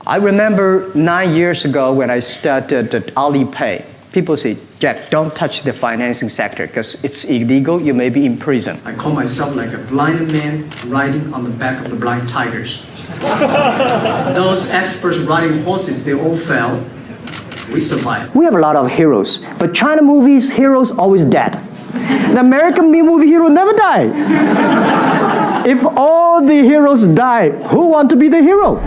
I remember 9 years ago when I started at Alipay, people say, Jack, don't touch the financing sector because it's illegal, you may be in prison. I call myself like a blind man riding on the back of the blind tigers. Those experts riding horses, they all fell. We survived. We have a lot of heroes, but China movies, heroes always dead. The American movie hero never die. If all the heroes die, who want to be the hero?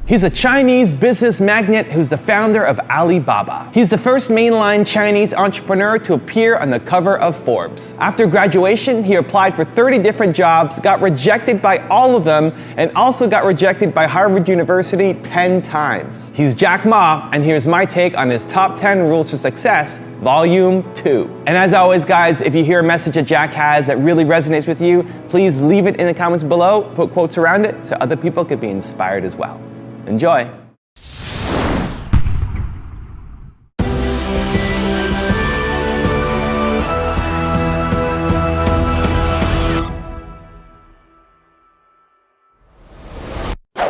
He's a Chinese business magnate who's the founder of Alibaba. He's the first mainline Chinese entrepreneur to appear on the cover of Forbes. After graduation, he applied for 30 different jobs, got rejected by all of them, and also got rejected by Harvard University 10 times. He's Jack Ma, and here's my take on his top 10 rules for success, Volume 2. And as always, guys, if you hear a message that Jack has that really resonates with you, please leave it in the comments below, put quotes around it so other people could be inspired as well. Enjoy.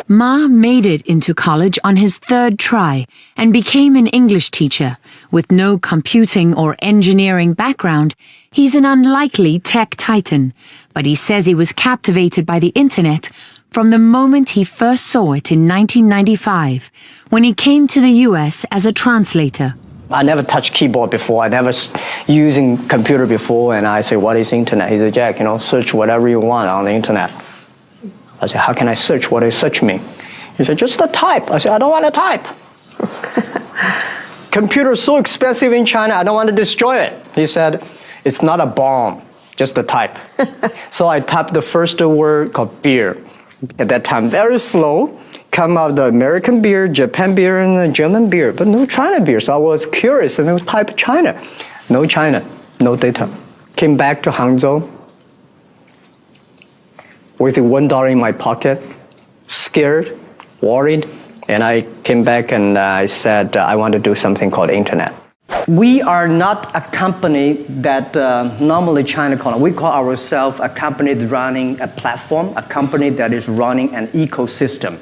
Ma made it into college on his third try and became an English teacher. With no computing or engineering background, he's an unlikely tech titan, but he says he was captivated by the internet from the moment he first saw it in 1995, when he came to the US as a translator. I never touched keyboard before. I never using computer before, and I say, what is internet? He said, Jack, search whatever you want on the internet. I said, how can I search? What does search mean? He said, just a type. I said, I don't want to type. Computer is so expensive in China, I don't want to destroy it. He said, it's not a bomb, just a type. So I typed the first word called beer. At that time, very slow, come out the American beer, Japan beer, and the German beer, but no China beer. So I was curious, and I typed China. No China, no data. Came back to Hangzhou with $1 in my pocket, scared, worried, and I came back and I said, I want to do something called internet. We are not a company that normally China calls. We call ourselves a company that's running a platform, a company that is running an ecosystem.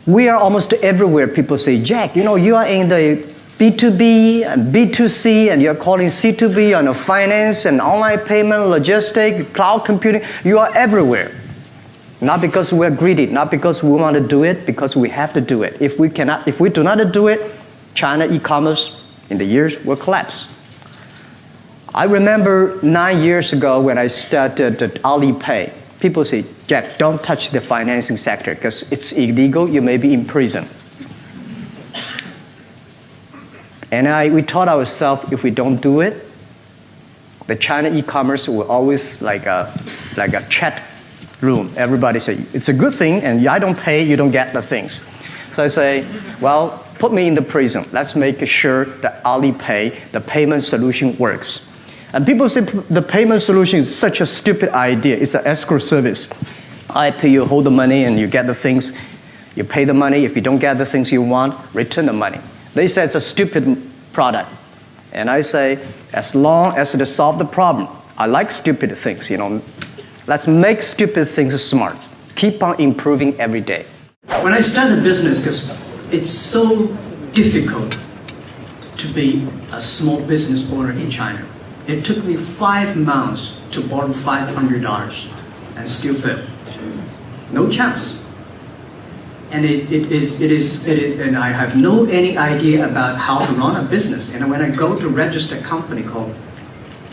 We are almost everywhere. People say, Jack, you are in the B2B and B2C, and you're calling C2B on finance and online payment, logistics, cloud computing. You are everywhere. Not because we're greedy, not because we want to do it, because we have to do it. If we do not do it, China e-commerce in the years will collapse. I remember 9 years ago when I started at Alipay, people say, Jack, don't touch the financing sector because it's illegal, you may be in prison. And we taught ourselves if we don't do it, the China e-commerce will always like a chat room. Everybody say, it's a good thing, and I don't pay, you don't get the things. So I say, well, put me in the prison. Let's make sure that Alipay, the payment solution, works. And people say the payment solution is such a stupid idea. It's an escrow service. I pay you, hold the money, and you get the things. You pay the money. If you don't get the things you want, return the money. They say it's a stupid product. And I say, as long as it solves the problem, I like stupid things, Let's make stupid things smart. Keep on improving every day. When I started a business, because it's so difficult to be a small business owner in China. It took me 5 months to borrow $500 and still failed. No chance. And it is, and I have no any idea about how to run a business. And when I go to register a company called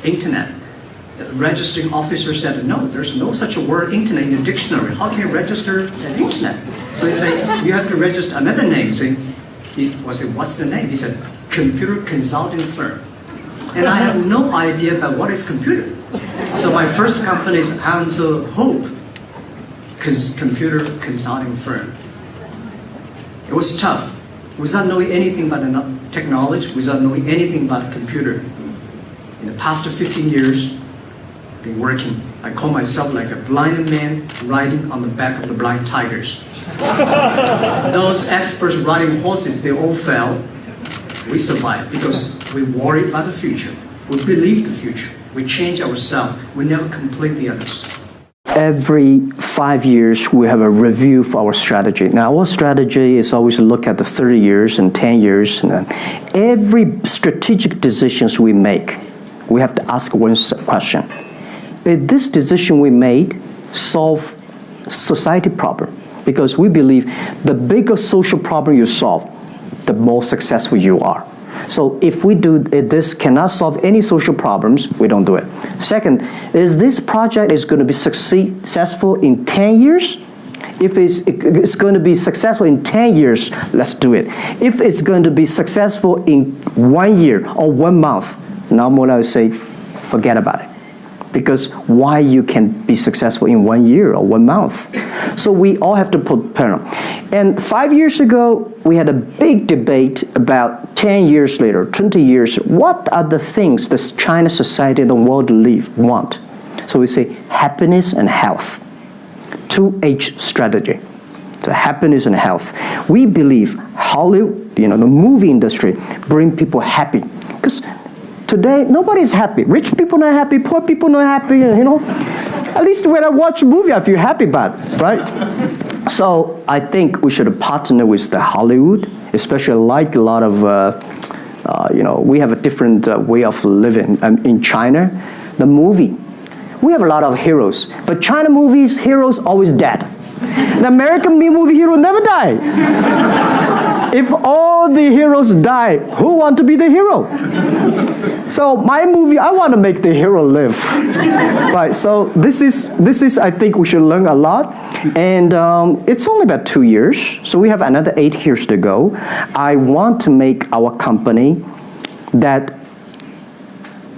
Internet, the registering officer said, no, there's no such a word internet in the dictionary. How can you register an internet? So he said, you have to register another name. So I said, what's the name? He said, computer consulting firm. And I have no idea about what is computer. So my first company is Hangzhou Hope Computer Consulting Firm. It was tough. Without knowing anything about technology, without knowing anything about a computer. In the past 15 years, been working. I call myself like a blind man riding on the back of the blind tigers. Those experts riding horses, they all fell. We survived because we worry about the future. We believe the future. We change ourselves. We never completely understand. every 5 years we have a review for our strategy. Now our strategy is always to look at the 30 years and 10 years. And every strategic decisions we make, we have to ask one question. Is this decision we made solve society problem? Because we believe the bigger social problem you solve, the more successful you are. So if this cannot solve any social problems, we don't do it. Second, is this project is going to be successful in 10 years? If it's going to be successful in 10 years, let's do it. If it's going to be successful in 1 year or 1 month, normally I would say, forget about it. Because why you can be successful in 1 year or 1 month? So we all have to put pen. And 5 years ago, we had a big debate about 10 years later, 20 years, what are the things that China society and the world want? So we say happiness and health. 2H strategy. So happiness and health. We believe Hollywood, the movie industry, bring people happy. Because today, nobody's happy. Rich people not happy, poor people not happy, At least when I watch a movie, I feel happy about it, right? So I think we should partner with the Hollywood, especially like a lot of, we have a different way of living. In China, the movie, we have a lot of heroes. But China movies, heroes always dead. The American movie hero never die. If all the heroes die, who want to be the hero? So my movie, I want to make the hero live. Right, so this is, I think we should learn a lot. And it's only about 2 years, so we have another 8 years to go. I want to make our company that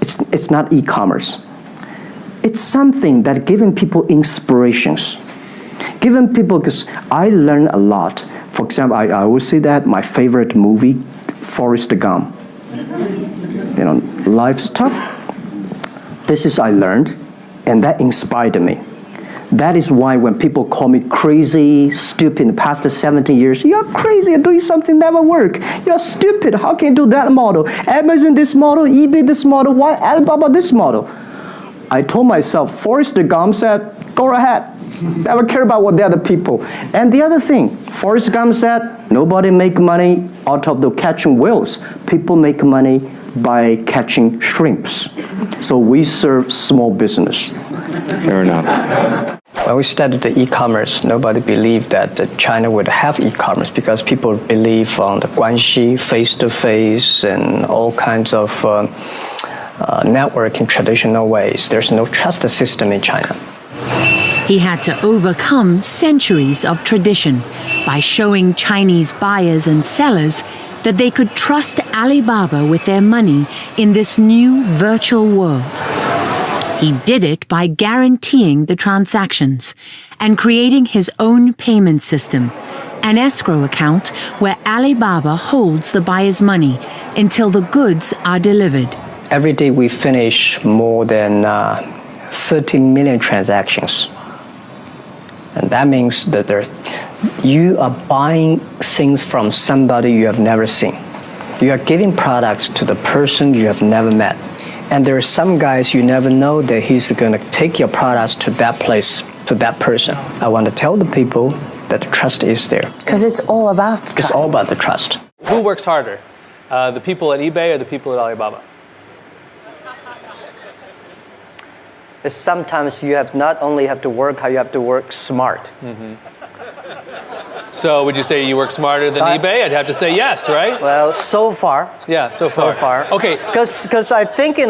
it's not e-commerce. It's something that giving people inspirations. Giving people, because I learn a lot. For example, I always say that my favorite movie, Forrest Gump. Life's tough. This is I learned, and that inspired me. That is why when people call me crazy, stupid in the past 17 years, you're crazy, you're doing something never work. You're stupid, how can you do that model? Amazon this model, eBay this model, why Alibaba this model? I told myself, Forrest Gump said, go ahead. Never care about what the other people. And the other thing, Forrest Gump said, nobody make money out of the catching whales. People make money by catching shrimps. So we serve small business. Fair enough. When we started the e-commerce, nobody believed that China would have e-commerce because people believe on the guanxi, face-to-face, and all kinds of networking traditional ways. There's no trust system in China. He had to overcome centuries of tradition by showing Chinese buyers and sellers that they could trust Alibaba with their money in this new virtual world. He did it by guaranteeing the transactions and creating his own payment system, an escrow account where Alibaba holds the buyer's money until the goods are delivered. Every day we finish more than 30 million transactions. And that means that you are buying things from somebody you have never seen. You are giving products to the person you have never met. And there are some guys you never know that he's going to take your products to that place, to that person. I want to tell the people that the trust is there. Because it's all about trust. It's all about the trust. Who works harder, the people at eBay or the people at Alibaba? Sometimes you have not only have to work hard, you have to work smart. Mm-hmm. So would you say you work smarter than eBay? I'd have to say yes, right? Well, so far. Yeah, so far. Okay. Because I think, we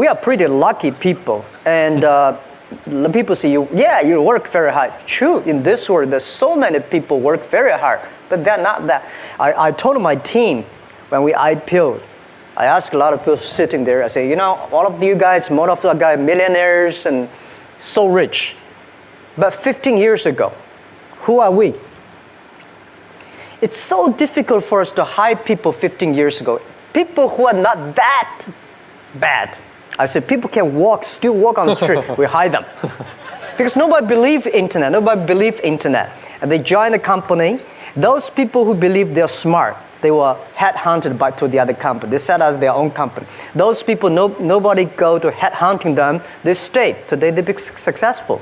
are pretty lucky people. And the people say, you work very hard. True, in this world, there's so many people work very hard. But they're not that. I told my team when we IPO'd, I asked a lot of people sitting there, I say, all of you guys, most of you guys, millionaires and so rich. But 15 years ago, who are we? It's so difficult for us to hire people 15 years ago. People who are not that bad. I said, people can still walk on the street. We hire them. Because nobody believes internet. And they join the company. Those people who believe they're smart, they were headhunted to the other company. They set up their own company. Those people, nobody go to headhunting them. They stayed. Today they be successful.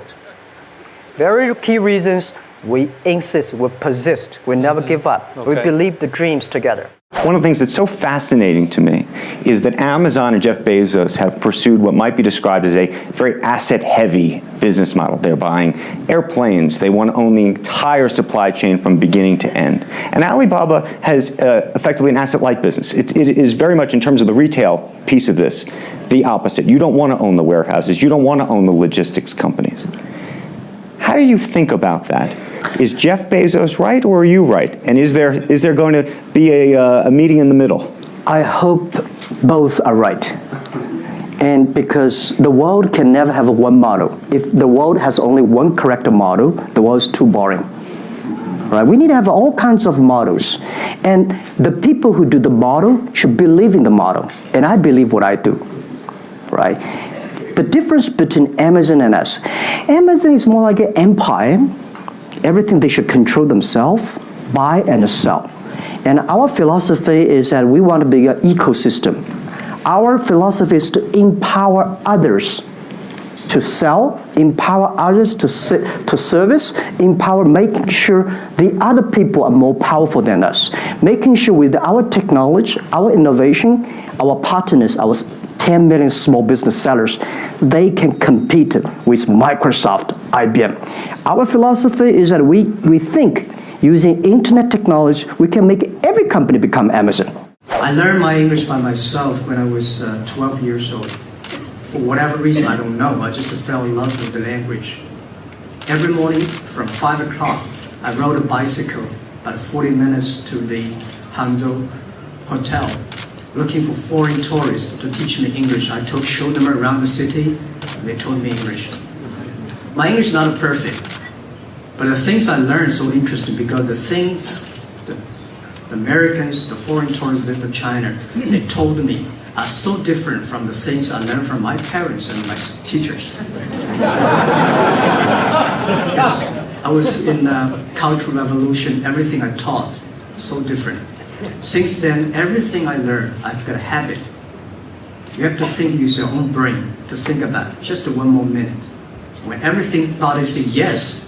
Very key reasons. We insist, we persist, we never give up. Okay. We believe the dreams together. One of the things that's so fascinating to me is that Amazon and Jeff Bezos have pursued what might be described as a very asset-heavy business model. They're buying airplanes. They want to own the entire supply chain from beginning to end. And Alibaba has effectively an asset-light business. It is very much, in terms of the retail piece of this, the opposite. You don't want to own the warehouses. You don't want to own the logistics companies. How do you think about that? Is Jeff Bezos right, or are you right? And is there going to be a meeting in the middle? I hope both are right. And because the world can never have one model. If the world has only one correct model, the world is too boring. Right? We need to have all kinds of models. And the people who do the model should believe in the model. And I believe what I do. Right? The difference between Amazon and us. Amazon is more like an empire. Everything they should control themselves, buy and sell. And our philosophy is that we want to be an ecosystem. Our philosophy is to empower others to sell, empower others to service, empower making sure the other people are more powerful than us. Making sure with our technology, our innovation, our partners, our 10 million small business sellers, they can compete with Microsoft, IBM. Our philosophy is that we think using internet technology, we can make every company become Amazon. I learned my English by myself when I was 12 years old. For whatever reason, I don't know, I just fell in love with the language. Every morning from 5 o'clock, I rode a bicycle about 40 minutes to the Hangzhou Hotel, looking for foreign tourists to teach me English. I showed them around the city, and they taught me English. My English is not perfect, but the things I learned so interesting because the things the Americans, the foreign tourists visit China, they told me are so different from the things I learned from my parents and my teachers. I was in Cultural Revolution, everything I taught, so different. Since then, everything I learned, I've got a habit. You have to think, use your own brain to think about it. Just 1 more minute. When everybody says yes,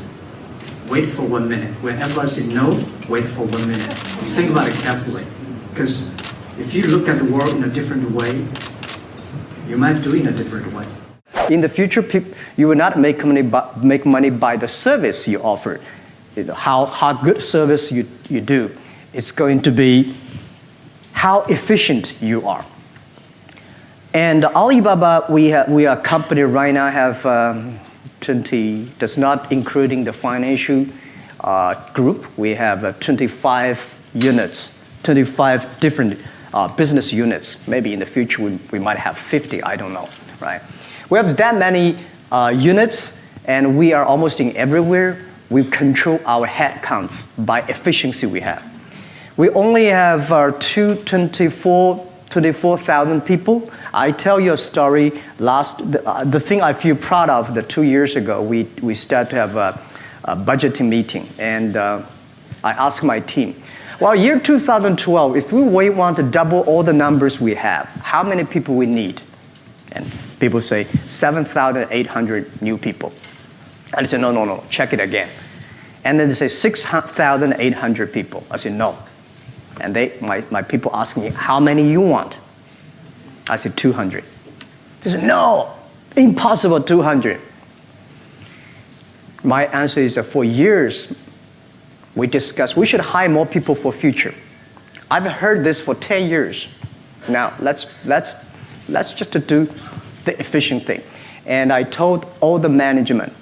wait for 1 minute. When everybody says no, wait for 1 minute. Think about it carefully. Because if you look at the world in a different way, you might do it in a different way. In the future, you will not make money by the service you offer. You know, how good service you do. It's going to be how efficient you are. And Alibaba, we are a company right now have 20, that's not including the financial group. We have 25 units, 25 different business units. Maybe in the future we might have 50, I don't know, right? We have that many units, and we are almost in everywhere. We control our headcounts by efficiency we have. We only have 24,000 people. I tell you a story. The thing I feel proud of, 2 years ago, we started to have a budgeting meeting, and I asked my team, well, year 2012, if we want to double all the numbers we have, how many people we need? And people say 7,800 new people. I said, no, check it again. And then they say 6,800 people. I said, no. And my people ask me, how many you want? I said, 200. They said, no, impossible, 200. My answer is that for years, we discussed we should hire more people for future. I've heard this for 10 years. Now, let's just do the efficient thing. And I told all the management,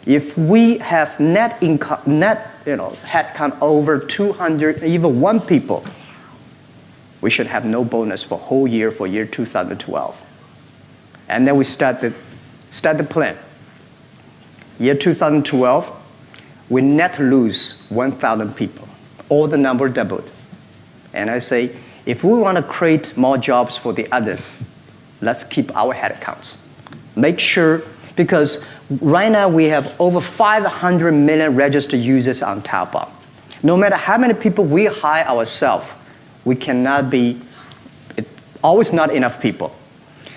if we have net headcount over 200, even 1 people, we should have no bonus for whole year for year 2012. And then we start the plan. Year 2012, we net lose 1,000 people. All the number doubled. And I say, if we want to create more jobs for the others, let's keep our headcounts. Make sure, because right now we have over 500 million registered users on Taobao. No matter how many people we hire ourselves, we cannot be, it's always not enough people.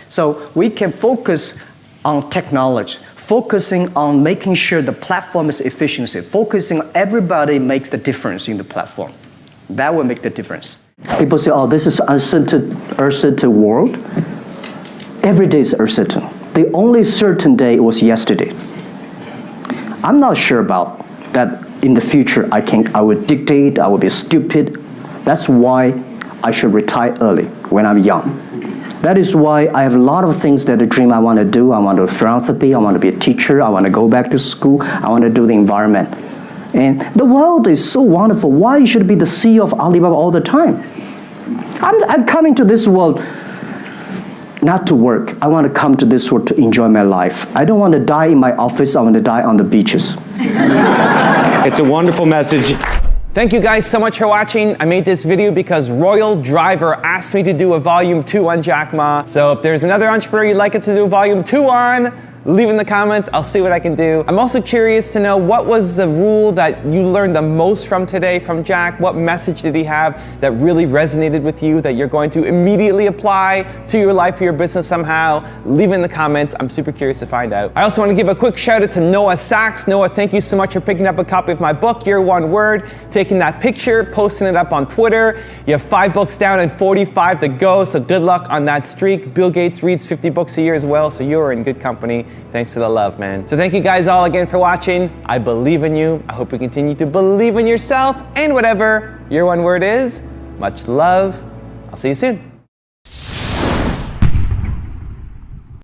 So we can focus on technology, focusing on making sure the platform is efficiency, focusing on everybody makes the difference in the platform. That will make the difference. People say, oh, this is uncertain world. Every day is uncertain. The only certain day was yesterday. I'm not sure about that in the future I would dictate, I would be stupid. That's why I should retire early when I'm young. That is why I have a lot of things that I dream I want to do. I want to do philanthropy, I want to be a teacher, I want to go back to school, I want to do the environment. And the world is so wonderful. Why should I be the CEO of Alibaba all the time? I'm coming to this world not to work. I want to come to this world to enjoy my life. I don't want to die in my office, I want to die on the beaches. It's a wonderful message. Thank you guys so much for watching. I made this video because Royal Driver asked me to do a volume 2 on Jack Ma. So if there's another entrepreneur you'd like it to do volume 2 on, leave in the comments, I'll see what I can do. I'm also curious to know, what was the rule that you learned the most from today from Jack? What message did he have that really resonated with you that you're going to immediately apply to your life or your business somehow? Leave in the comments, I'm super curious to find out. I also want to give a quick shout out to Noah Sachs. Noah, thank you so much for picking up a copy of my book, Your One Word, taking that picture, posting it up on Twitter. You have 5 books down and 45 to go, so good luck on that streak. Bill Gates reads 50 books a year as well, so you're in good company. Thanks for the love, man. So thank you guys all again for watching. I believe in you. I hope you continue to believe in yourself and whatever your one word is. Much love. I'll see you soon.